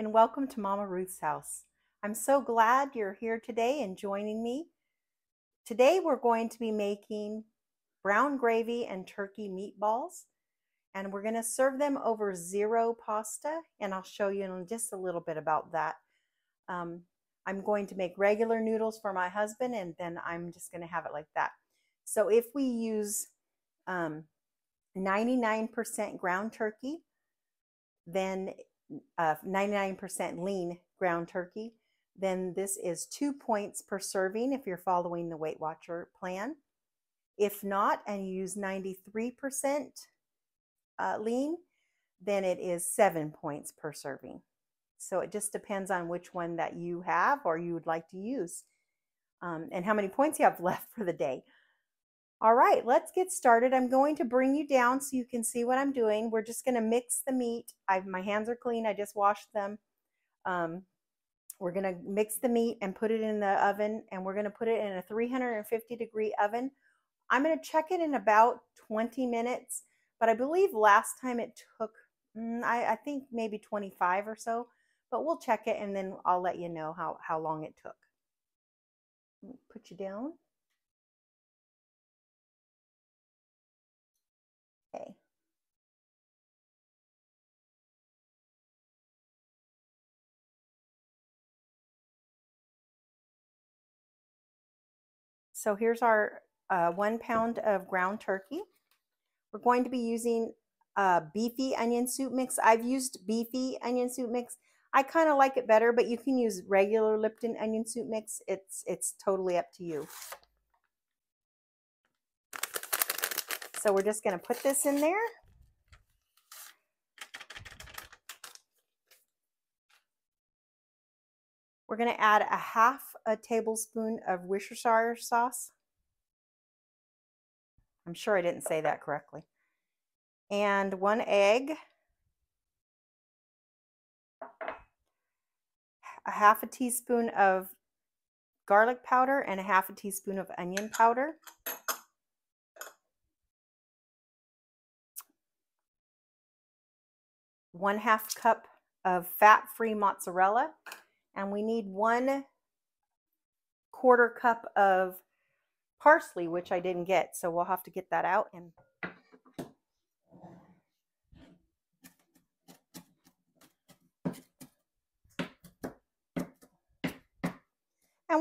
and welcome to Mama Ruth's house. I'm so glad you're here today and joining me. Today we're going to be making brown gravy and turkey meatballs, and we're going to serve them over zero pasta, and I'll show you in just a little bit about that. I'm going to make regular noodles for my husband, and then I'm just going to have it like that. So if we use 99% ground turkey, then 99% lean ground turkey, then this is 2 points per serving if you're following the Weight Watcher plan. If not, and you use 93% lean, then it is 7 points per serving. So it just depends on which one that you have or you would like to use, and how many points you have left for the day. All right, let's get started. I'm going to bring you down so you can see what I'm doing. We're just going to mix the meat. My hands are clean. I just washed them. We're going to mix the meat and put it in the oven, and we're going to put it in a 350-degree oven. I'm going to check it in about 20 minutes, but I believe last time it took, I think maybe 25 or so, but we'll check it and then I'll let you know how long it took. Put you down. Okay. So here's our 1 pound of ground turkey. We're going to be using Beefy onion soup mix. I've used Beefy onion soup mix. I kind of like it better, but you can use regular Lipton onion soup mix. It's totally up to you. So we're just going to put this in there. We're going to add a half a tablespoon of Worcestershire sauce. I'm sure I didn't say that correctly. And 1 egg. A half a teaspoon of garlic powder and a half a teaspoon of onion powder. One-half cup of fat-free mozzarella, and we need 1/4 cup of parsley, which I didn't get, so we'll have to get that out. And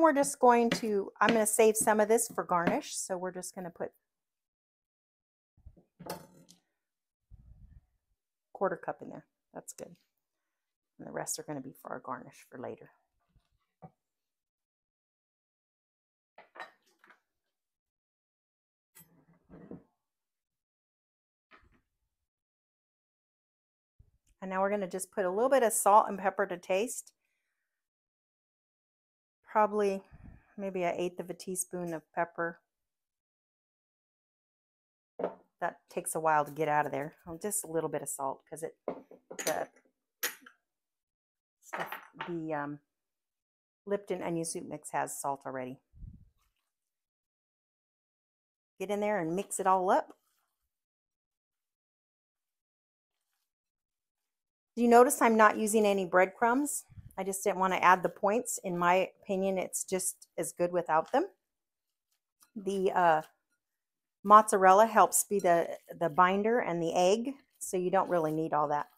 we're just going to, I'm going to save some of this for garnish, so we're just going to put 1/4 cup in there. That's good. And the rest are going to be for our garnish for later. And now we're going to just put a little bit of salt and pepper to taste. Probably maybe 1/8 of a teaspoon of pepper. That takes a while to get out of there. Just a little bit of salt because the Lipton onion soup mix has salt already. Get in there and mix it all up. Do you notice I'm not using any breadcrumbs? I just didn't want to add the points. In my opinion, it's just as good without them. The mozzarella helps be the binder and the egg, so you don't really need all that.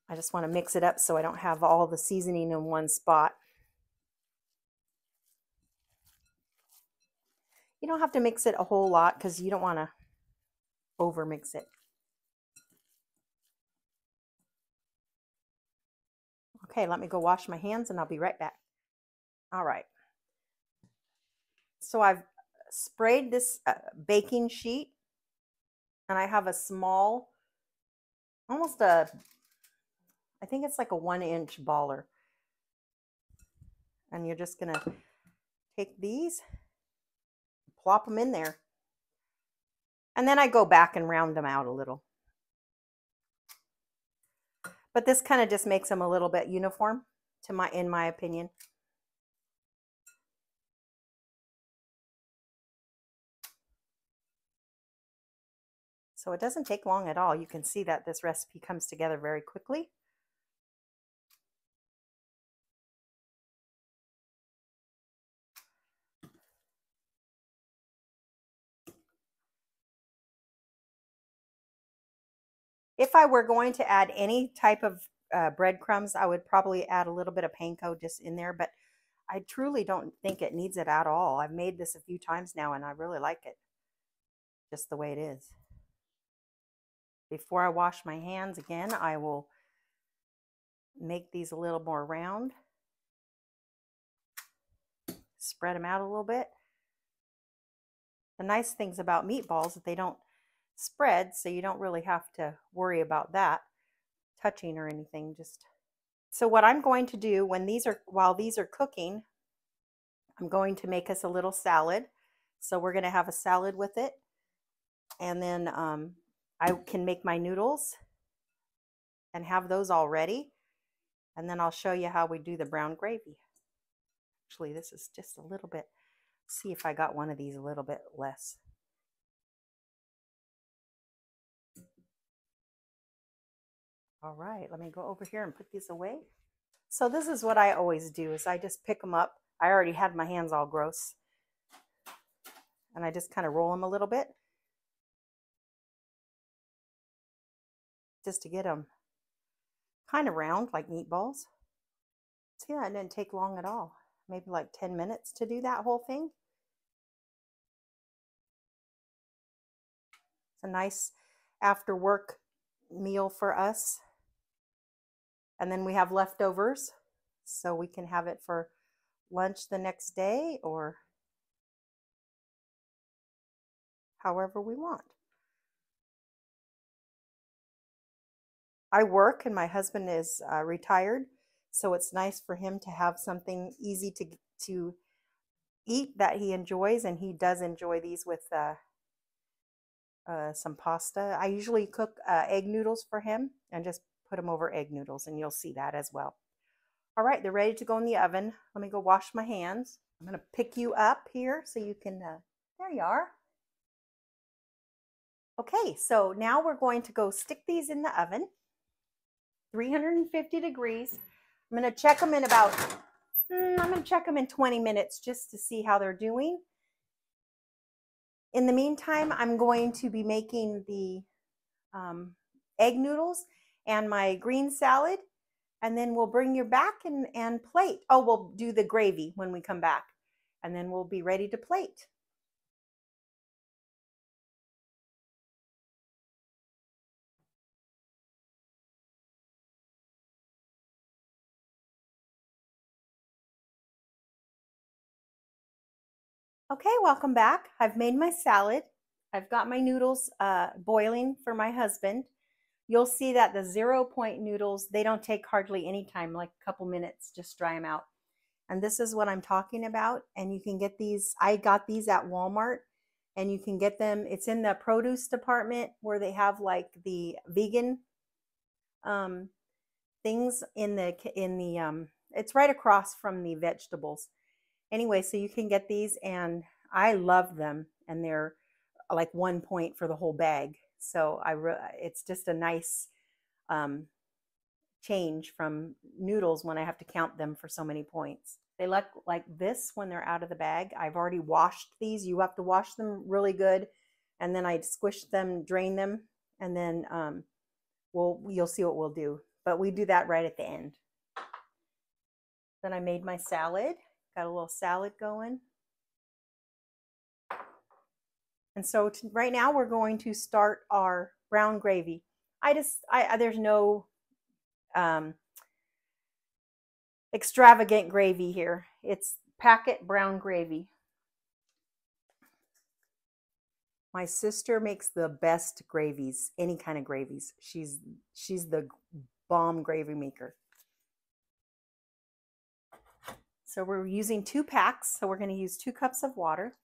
I just want to mix it up so I don't have all the seasoning in one spot. You don't have to mix it a whole lot because you don't want to over mix it. Okay, let me go wash my hands and I'll be right back. All right. So I've sprayed this baking sheet, and I have a small, almost I think it's like a 1-inch baller. And you're just going to take these, plop them in there. And then I go back and round them out a little. But this kind of just makes them a little bit uniform in my opinion. So it doesn't take long at all. You can see that this recipe comes together very quickly. If I were going to add any type of breadcrumbs, I would probably add a little bit of panko just in there, but I truly don't think it needs it at all. I've made this a few times now and I really like it just the way it is. Before I wash my hands again, I will make these a little more round. Spread them out a little bit. The nice things about meatballs is that they don't spread, so you don't really have to worry about that touching or anything. So what I'm going to do while these are cooking, I'm going to make us a little salad. So we're going to have a salad with it, and then I can make my noodles and have those all ready, and then I'll show you how we do the brown gravy. Actually, this is just a little bit. See if I got one of these a little bit less. All right, let me go over here and put these away. So this is what I always do, is I just pick them up. I already had my hands all gross. And I just kind of roll them a little bit, just to get them kind of round like meatballs. See, that didn't take long at all. Maybe like 10 minutes to do that whole thing. It's a nice after work meal for us. And then we have leftovers, so we can have it for lunch the next day or however we want. I work and my husband is retired, so it's nice for him to have something easy to eat that he enjoys, and he does enjoy these with some pasta. I usually cook egg noodles for him and just put them over egg noodles, and you'll see that as well. All right, they're ready to go in the oven. Let me go wash my hands. I'm going to pick you up here so you can, there you are. Okay, so now we're going to go stick these in the oven, 350 degrees. I'm going to check them in about, I'm going to check them in 20 minutes just to see how they're doing. In the meantime, I'm going to be making the egg noodles and my green salad, and then we'll bring you back and plate. Oh, we'll do the gravy when we come back, and then we'll be ready to plate. Okay, welcome back. I've made my salad. I've got my noodles boiling for my husband. You'll see that the 0 point noodles, they don't take hardly any time, like a couple minutes, just dry them out. And this is what I'm talking about. And you can get these, I got these at Walmart, and you can get them, it's in the produce department where they have like the vegan things it's right across from the vegetables. Anyway, so you can get these, and I love them, and they're like 1 point for the whole bag. So it's just a nice change from noodles when I have to count them for so many points. They look like this when they're out of the bag. I've already washed these. You have to wash them really good, and then I squish them, drain them, and then you'll see what we'll do. But we do that right at the end. Then I made my salad. Got a little salad going. And so right now we're going to start our brown gravy. There's no extravagant gravy here. It's packet brown gravy. My sister makes the best gravies, any kind of gravies. She's the bomb gravy maker. So we're using 2 packs. So we're going to use 2 cups of water.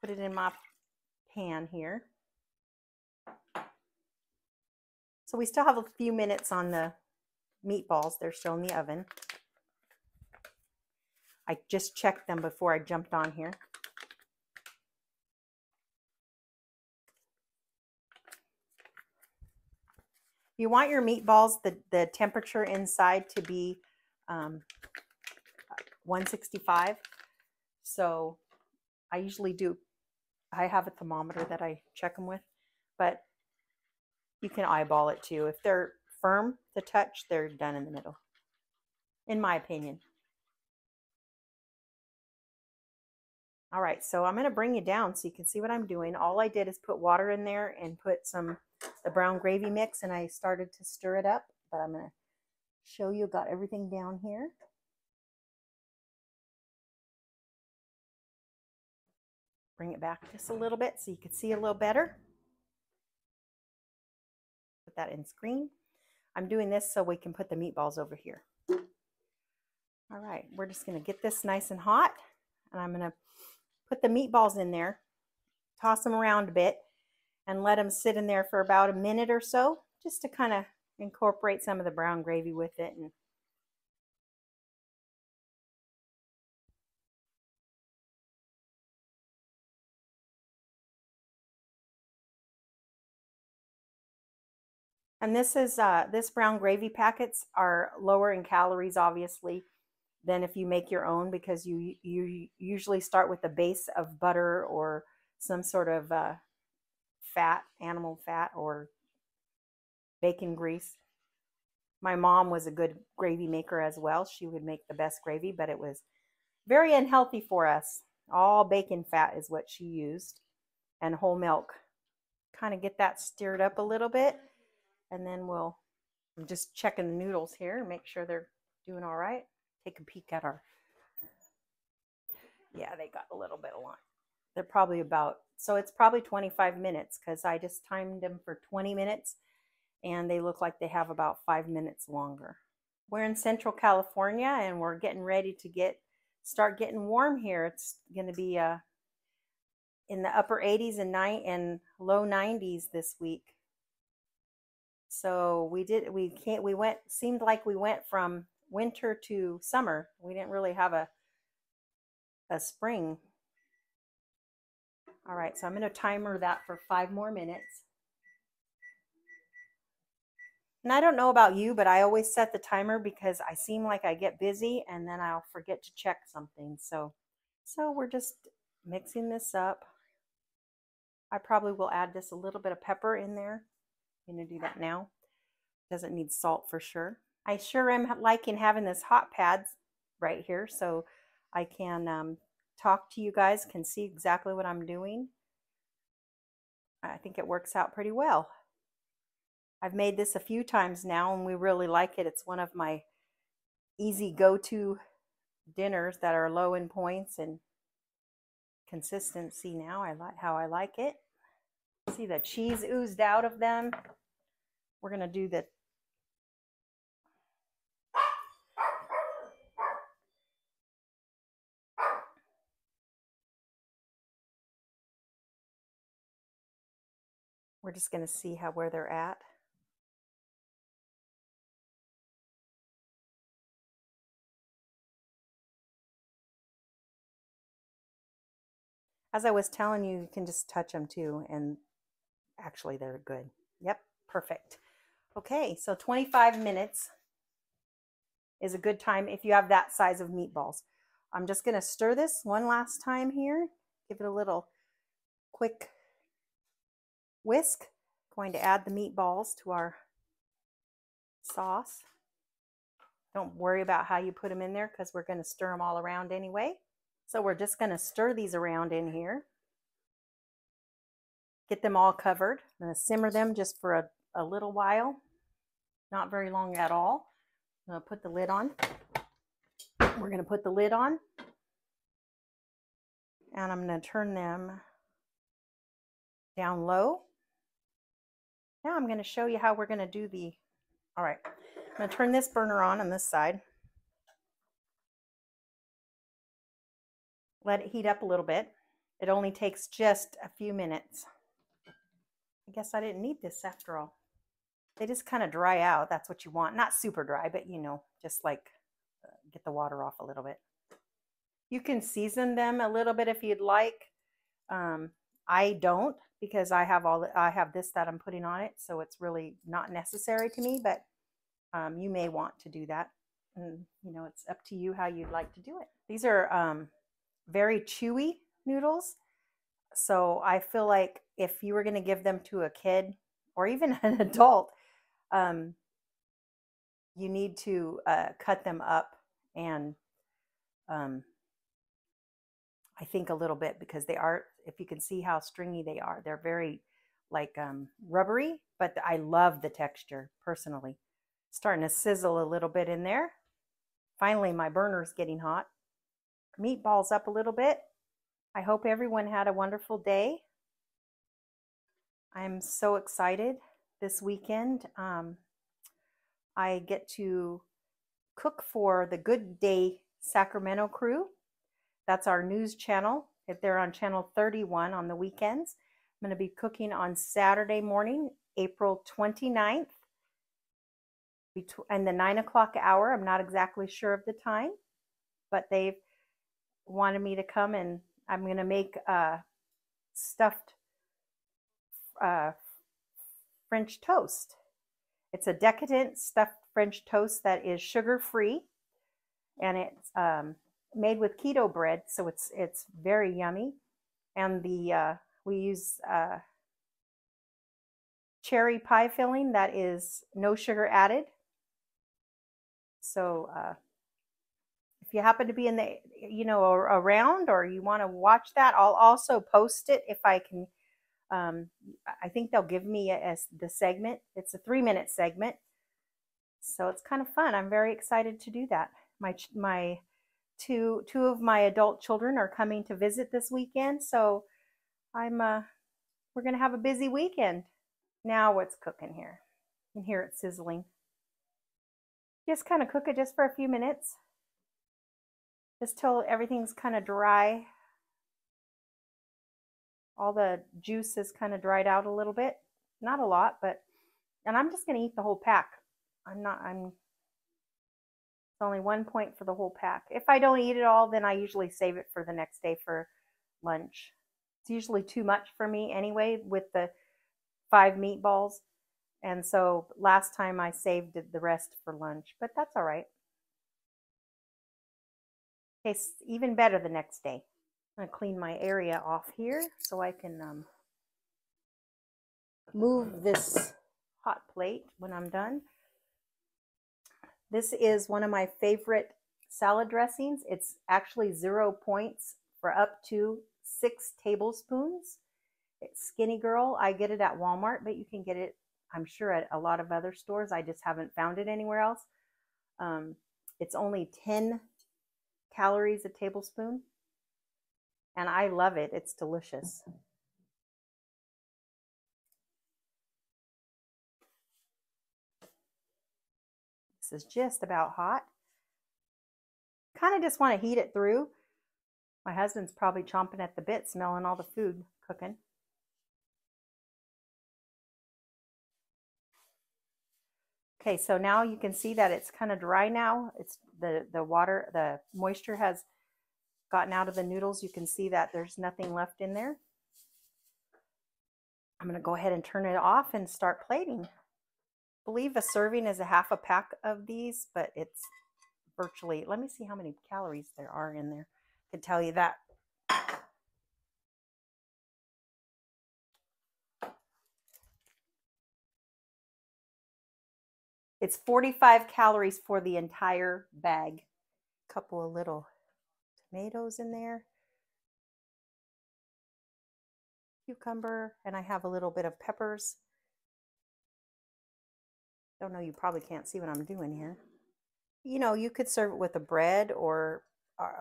Put it in my pan here. So we still have a few minutes on the meatballs. They're still in the oven. I just checked them before I jumped on here. You want your meatballs, the temperature inside to be 165. So I usually I have a thermometer that I check them with, but you can eyeball it too. If they're firm to touch, they're done in the middle, in my opinion. All right, so I'm going to bring you down so you can see what I'm doing. All I did is put water in there and put the brown gravy mix, and I started to stir it up, but I'm going to show you, got everything down here. Bring it back just a little bit so you can see a little better. Put that in screen. I'm doing this so we can put the meatballs over here. All right, we're just going to get this nice and hot, and I'm going to put the meatballs in there, toss them around a bit, and let them sit in there for about a minute or so, just to kind of incorporate some of the brown gravy with it. And this brown gravy packets are lower in calories, obviously, than if you make your own, because you usually start with a base of butter or some sort of fat, animal fat, or bacon grease. My mom was a good gravy maker as well. She would make the best gravy, but it was very unhealthy for us. All bacon fat is what she used, and whole milk. Kind of get that stirred up a little bit, and then I'm just checking the noodles here, make sure they're doing all right. Take a peek at yeah, they got a little bit of line. They're probably so it's probably 25 minutes, because I just timed them for 20 minutes, and they look like they have about 5 minutes longer. We're in Central California, and we're getting ready to start getting warm here. It's going to be in the upper 80s and low 90s this week. So seemed like we went from winter to summer. We didn't really have a spring. All right, so I'm going to timer that for 5 more minutes. And I don't know about you, but I always set the timer because I seem like I get busy and then I'll forget to check something. So we're just mixing this up. I probably will add just a little bit of pepper in there. I'm going to do that now. Doesn't need salt for sure. I sure am liking having this hot pads right here, so I can talk to you guys, can see exactly what I'm doing. I think it works out pretty well. I've made this a few times now, and we really like it. It's one of my easy go-to dinners that are low in points and consistency now. I like how I like it. See the cheese oozed out of them. We're going to do we're just going to see where they're at. As I was telling you, you can just touch them too, and actually they're good. Yep, perfect. Okay, so 25 minutes is a good time if you have that size of meatballs. I'm just going to stir this one last time here. Give it a little quick whisk. Going to add the meatballs to our sauce. Don't worry about how you put them in there, because we're going to stir them all around anyway. So we're just going to stir these around in here. Get them all covered. I'm going to simmer them just for a little while. Not very long at all. I'm going to put the lid on. We're going to put the lid on. And I'm going to turn them down low. Now I'm going to show you how we're going to do all right. I'm going to turn this burner on this side. Let it heat up a little bit. It only takes just a few minutes. I guess I didn't need this after all. They just kind of dry out. That's what you want. Not super dry, but just like get the water off a little bit. You can season them a little bit if you'd like. I don't, because I have this that I'm putting on it, so it's really not necessary to me, but you may want to do that. And it's up to you how you'd like to do it. These are very chewy noodles. So I feel like if you were going to give them to a kid or even an adult, you need to cut them up, and I think a little bit, because they are, if you can see how stringy they are, they're very like rubbery, but I love the texture personally. Starting to sizzle a little bit in there. Finally, my burner's getting hot. Meatballs up a little bit. I hope everyone had a wonderful day. I'm so excited this weekend. I get to cook for the Good Day Sacramento crew. That's our news channel. They're on channel 31 on the weekends. I'm going to be cooking on Saturday morning, April 29th, in the 9 o'clock hour. I'm not exactly sure of the time, but they've wanted me to come, and I'm going to make stuffed French toast. It's a decadent stuffed French toast that is sugar-free, and it's made with keto bread, so it's very yummy. And we use cherry pie filling that is no sugar added. So if you happen to be in the around, or you want to watch that, I'll also post it if I can. I think they'll give me the segment. It's a 3-minute segment, so it's kind of fun. I'm very excited to do that. My two of my adult children are coming to visit this weekend, so we're gonna have a busy weekend. Now what's cooking here? You can hear it sizzling. Just kind of cook it just for a few minutes, just till everything's kind of dry. All the juice is kind of dried out a little bit, not a lot, and I'm just going to eat the whole pack. It's only 1 point for the whole pack. If I don't eat it all, then I usually save it for the next day for lunch. It's usually too much for me anyway with the 5 meatballs. And so last time I saved the rest for lunch, but that's all right. Tastes even better the next day. I'm going to clean my area off here so I can move this hot plate when I'm done. This is one of my favorite salad dressings. It's actually 0 points for up to 6 tablespoons. It's Skinny Girl. I get it at Walmart, but you can get it, I'm sure, at a lot of other stores. I just haven't found it anywhere else. It's only 10 calories a tablespoon, and I love it. It's delicious. This is just about hot. Kind of just want to heat it through. My husband's probably chomping at the bit, smelling all the food cooking. Okay, so now you can see that it's kind of dry now. It's the water, the moisture has gotten out of the noodles. You can see that there's nothing left in there. I'm going to go ahead and turn it off and start plating. I believe a serving is a half a pack of these, but it's virtually, let me see how many calories there are in there. I can tell you that. It's 45 calories for the entire bag. A couple of little tomatoes in there. Cucumber, and I have a little bit of peppers. Don't know, you probably can't see what I'm doing here. You know, you could serve it with a bread or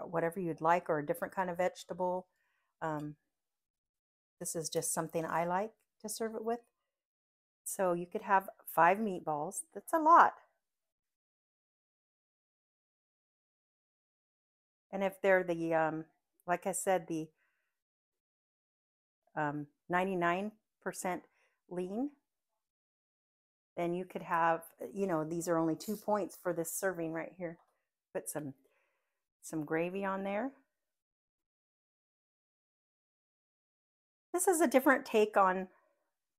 whatever you'd like, or a different kind of vegetable. This is just something I like to serve it with. So you could have 5 meatballs. That's a lot. And if they're the, like I said, the 99% lean, then you could have, these are only 2 points for this serving right here. Put some gravy on there. This is a different take on,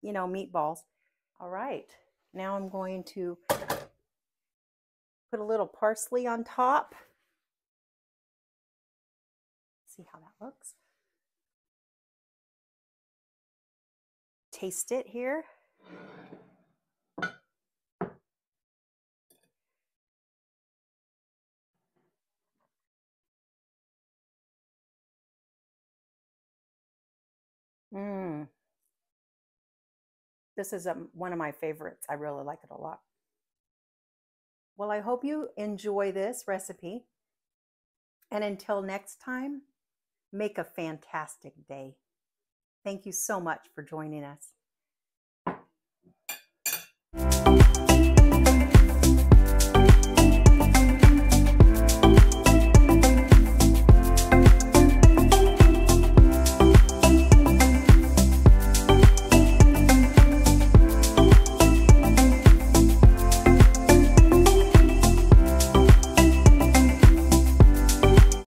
meatballs. All right, now I'm going to put a little parsley on top. See how that looks. Taste it here. Mmm. This is one of my favorites. I really like it a lot. Well, I hope you enjoy this recipe. And until next time, make a fantastic day. Thank you so much for joining us.